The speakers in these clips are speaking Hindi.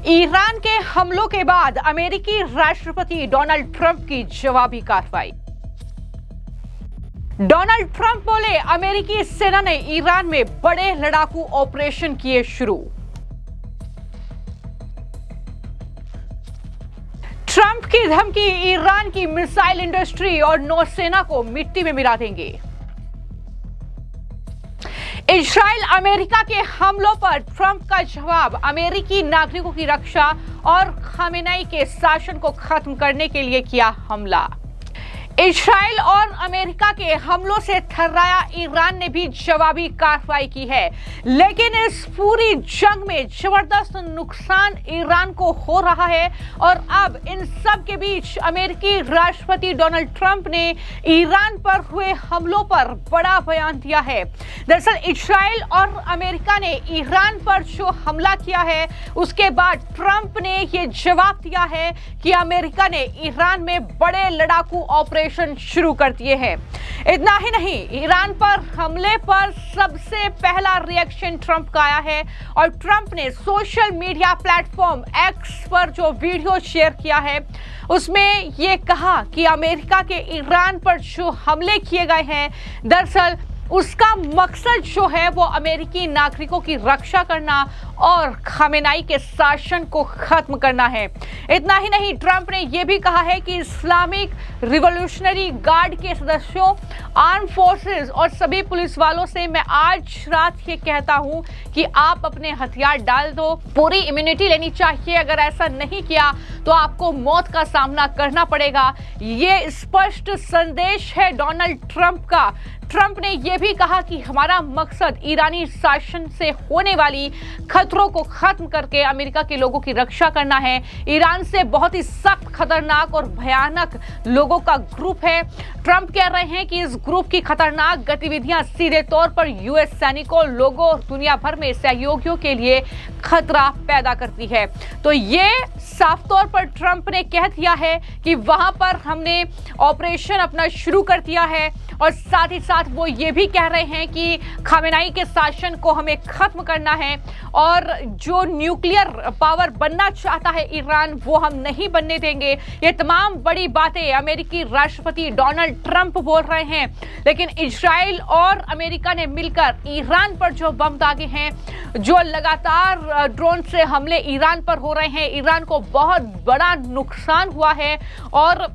ईरान के हमलों के बाद अमेरिकी राष्ट्रपति डोनाल्ड ट्रंप की जवाबी कार्रवाई। डोनाल्ड ट्रंप बोले, अमेरिकी सेना ने ईरान में बड़े लड़ाकू ऑपरेशन किए शुरू। ट्रंप की धमकी, ईरान की मिसाइल इंडस्ट्री और नौसेना को मिट्टी में मिला देंगे। इजराइल अमेरिका के हमलों पर ट्रंप का जवाब, अमेरिकी नागरिकों की रक्षा और खामेनेई के शासन को खत्म करने के लिए किया हमला। इजराइल और अमेरिका के हमलों से थर्राया ईरान ने भी जवाबी कार्रवाई की है, लेकिन इस पूरी जंग में जबरदस्त नुकसान ईरान को हो रहा है और अब इन सब के बीच अमेरिकी राष्ट्रपति डोनाल्ड ट्रंप ने ईरान पर हुए हमलों पर बड़ा बयान दिया है। दरअसल इजराइल और अमेरिका ने ईरान पर जो हमला किया है, उसके बाद ट्रंप ने ये जवाब दिया है कि अमेरिका ने ईरान में बड़े लड़ाकू ऑपरेशन शुरू कर दिए हैं। इतना ही नहीं, ईरान पर हमले पर सबसे पहला रिएक्शन ट्रंप का आया है और ट्रंप ने सोशल मीडिया प्लेटफॉर्म एक्स पर जो वीडियो शेयर किया है, उसमें यह कहा कि अमेरिका के ईरान पर जो हमले किए गए हैं, दरअसल उसका मकसद जो है वो अमेरिकी नागरिकों की रक्षा करना और खामेनेई के शासन को खत्म करना है। इतना ही नहीं, ट्रंप ने यह भी कहा है कि इस्लामिक रिवॉल्यूशनरी गार्ड के सदस्यों, आर्म फोर्सेस और सभी पुलिस वालों से मैं आज रात ये कहता हूं कि आप अपने हथियार डाल दो, पूरी इम्यूनिटी लेनी चाहिए। अगर ऐसा नहीं किया तो आपको मौत का सामना करना पड़ेगा। ये स्पष्ट संदेश है डोनाल्ड ट्रंप का। ट्रंप ने यह भी कहा कि हमारा मकसद ईरानी शासन से होने वाली खतरों को खत्म करके अमेरिका के लोगों की रक्षा करना है। ईरान से बहुत ही सख्त, खतरनाक और भयानक लोगों का ग्रुप है। ट्रंप कह रहे हैं कि इस ग्रुप की खतरनाक गतिविधियां सीधे तौर पर यूएस सैनिकों, लोगों और दुनिया भर में सहयोगियों के लिए खतरा पैदा करती है। तो ये साफ तौर पर ट्रंप ने कह दिया है कि वहां पर हमने ऑपरेशन अपना शुरू कर दिया है और साथ ही साथ वो ये भी कह रहे हैं कि खामेनेई के शासन को हमें खत्म करना है और जो न्यूक्लियर पावर बनना चाहता है ईरान, वो हम नहीं बनने देंगे। ये तमाम बड़ी बातें अमेरिकी राष्ट्रपति डोनाल्ड ट्रंप बोल रहे हैं। लेकिन इजराइल और अमेरिका ने मिलकर ईरान पर जो बम दागे हैं, जो लगातार ड्रोन से हमले ईरान पर हो रहे हैं, ईरान को बहुत बड़ा नुकसान हुआ है और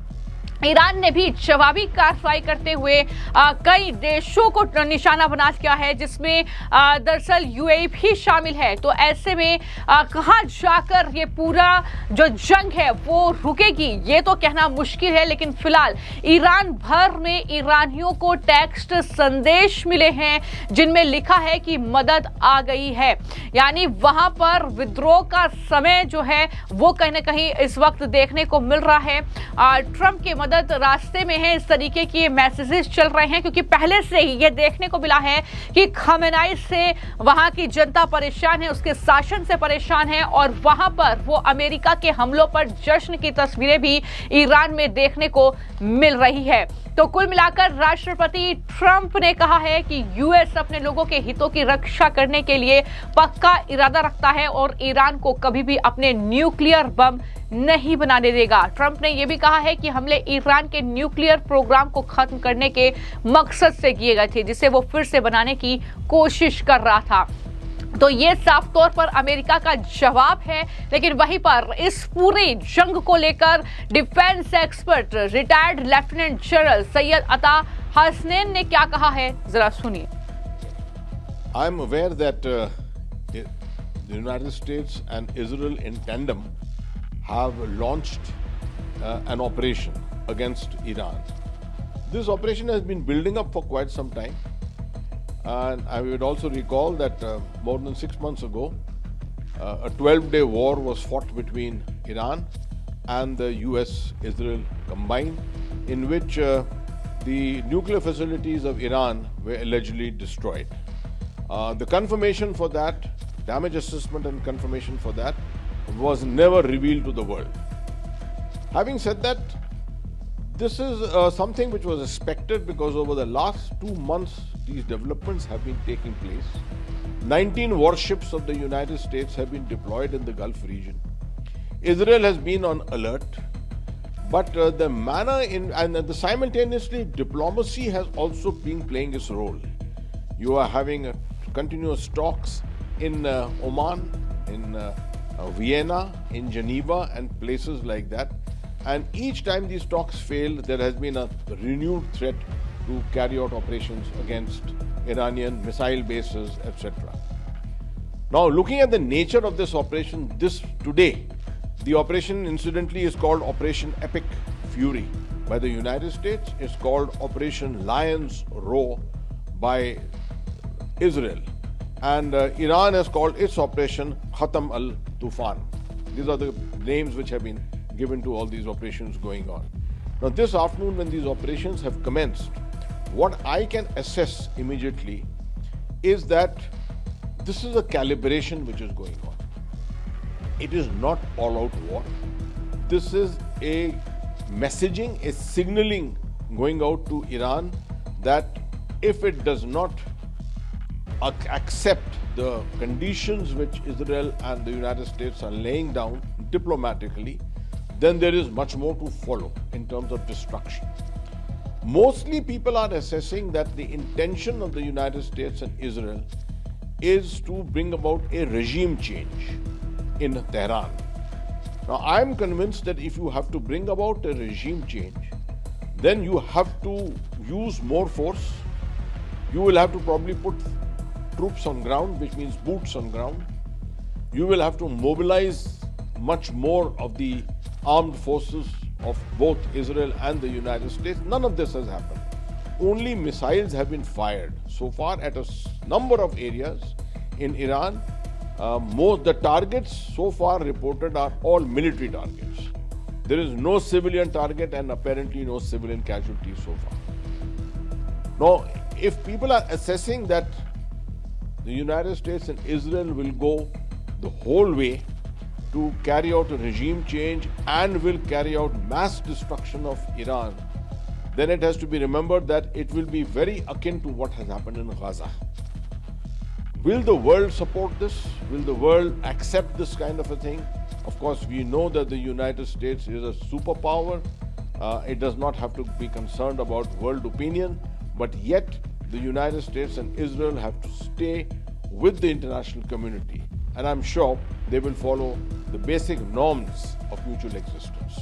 ईरान ने भी जवाबी कार्रवाई करते हुए कई देशों को निशाना बना दिया है, जिसमें दरअसल यूएई भी शामिल है। तो ऐसे में कहां जाकर ये पूरा जो जंग है वो रुकेगी, ये तो कहना मुश्किल है। लेकिन फिलहाल ईरान भर में ईरानियों को टेक्स्ट संदेश मिले हैं जिनमें लिखा है कि मदद आ गई है। यानी वहां पर विद्रोह का समय जो है वो कहीं ना कहीं इस वक्त देखने को मिल रहा है। ट्रंप के मदद रास्ते में है, इस तरीके की मैसेजेस चल रहे हैं, क्योंकि पहले से ही ये देखने को मिला है कि खामेनेई से वहां की जनता परेशान है, उसके शासन से परेशान है और वहां पर वो अमेरिका के हमलों पर जश्न की तस्वीरें भी ईरान में देखने को मिल रही है। तो कुल मिलाकर राष्ट्रपति ट्रंप ने कहा है कि यूएस अपने लोगों के हितों की रक्षा करने के लिए पक्का इरादा रखता है और ईरान को कभी भी अपने न्यूक्लियर बम नहीं बनाने देगा। ट्रंप ने यह भी कहा है कि हमले ईरान के न्यूक्लियर प्रोग्राम को खत्म करने के मकसद से किए गए थे, जिसे वो फिर से बनाने की कोशिश कर रहा था। तो ये साफ तौर पर अमेरिका का जवाब है। लेकिन वहीं पर इस पूरी जंग को लेकर defence expert retired lieutenant general Syed अता हसनैन ने क्या कहा है, जरा सुनिए। I am aware that the United states and Israel in tandem have launched an operation against Iran. This operation has been building up for quite some time, and I would also recall that more than 6 months ago a 12-day war was fought between Iran and the US-Israel combined, in which the nuclear facilities of Iran were allegedly destroyed. The confirmation for that, damage assessment and confirmation for that was never revealed to the world. Having said that, this is something which was expected because over the last 2 months these developments have been taking place. 19 warships of the United States have been deployed in the Gulf region. Israel has been on alert, but the manner and simultaneously diplomacy has also been playing its role. You are having continuous talks in Oman, in Vienna, in Geneva, and places like that. And each time these talks fail, there has been a renewed threat to carry out operations against Iranian missile bases, etc. Now, looking at the nature of this operation, today, the operation incidentally is called Operation Epic Fury by the United States. It's called Operation Lion's Roar by Israel. And Iran has called its operation Khatam al-Tufan. These are the names which have been given to all these operations going on. Now, this afternoon, when these operations have commenced, what I can assess immediately is that this is a calibration which is going on. It is not all-out war. This is a messaging, a signaling going out to Iran that if it does not accept the conditions which Israel and the United States are laying down diplomatically, then there is much more to follow in terms of destruction. Mostly people are assessing that the intention of the United States and Israel is to bring about a regime change in Tehran. Now, I'm convinced that if you have to bring about a regime change, then you have to use more force. You will have to probably put troops on ground, which means boots on ground. You will have to mobilize much more of the armed forces of both Israel and the United States. None of this has happened. Only missiles have been fired so far at a number of areas in Iran. The targets so far reported are all military targets. There is no civilian target and apparently no civilian casualties so far. Now, if people are assessing that the United States and Israel will go the whole way to carry out a regime change and will carry out mass destruction of Iran, then it has to be remembered that it will be very akin to what has happened in Gaza. Will the world support this? Will the world accept this kind of a thing? Of course, we know that the United States is a superpower. It does not have to be concerned about world opinion, but yet the United States and Israel have to stay with the international community. And I'm sure they will follow the basic norms of mutual existence.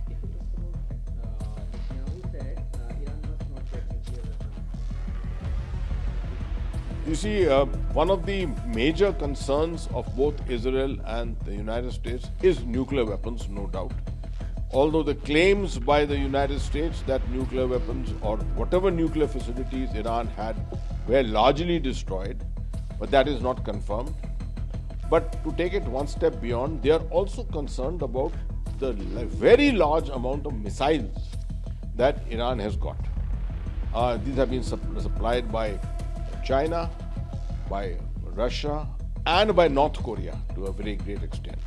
If you talk about Netanyahu said Iran must not get nuclear weapons. You see, one of the major concerns of both Israel and the United States is nuclear weapons, no doubt. Although the claims by the United States that nuclear weapons or whatever nuclear facilities Iran had were largely destroyed, but that is not confirmed. But to take it one step beyond, they are also concerned about the very large amount of missiles that Iran has got. These have been supplied by China, by Russia, and by North Korea to a very great extent.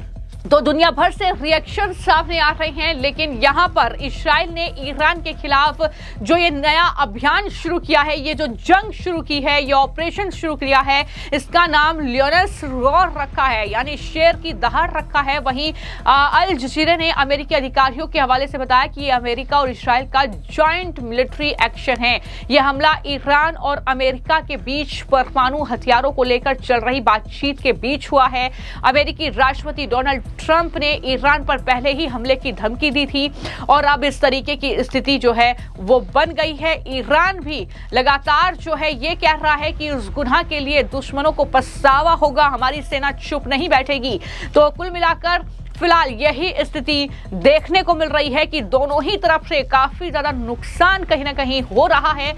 तो दुनिया भर से रिएक्शन सामने आ रहे हैं, लेकिन यहां पर इस्राइल ने ईरान के खिलाफ जो ये नया अभियान शुरू किया है, ये जो जंग शुरू की है, ये ऑपरेशन शुरू किया है, इसका नाम लियोनस रॉर रखा है, यानी शेर की दहाड़ रखा है। वहीं अल जजीरा ने अमेरिकी अधिकारियों के हवाले से बताया कि ये अमेरिका और इस्राइल का जॉइंट मिलिट्री एक्शन है। यह हमला ईरान और अमेरिका के बीच परमाणु हथियारों को लेकर चल रही बातचीत के बीच हुआ है। अमेरिकी राष्ट्रपति डोनाल्ड ट्रंप ने ईरान पर पहले ही हमले की धमकी दी थी और अब इस तरीके की स्थिति जो है वो बन गई है। ईरान भी लगातार जो है ये कह रहा है कि उस गुनाह के लिए दुश्मनों को पछतावा होगा, हमारी सेना चुप नहीं बैठेगी। तो कुल मिलाकर फिलहाल यही स्थिति देखने को मिल रही है कि दोनों ही तरफ से काफी ज्यादा नुकसान कहीं ना कहीं हो रहा है।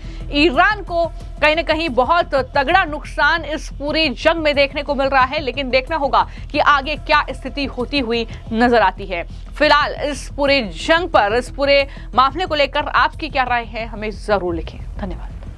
ईरान को कहीं ना कहीं बहुत तगड़ा नुकसान इस पूरी जंग में देखने को मिल रहा है, लेकिन देखना होगा कि आगे क्या स्थिति होती हुई नजर आती है। फिलहाल इस पूरे जंग पर, इस पूरे मामले को लेकर आपकी क्या राय है, हमें जरूर लिखें। धन्यवाद।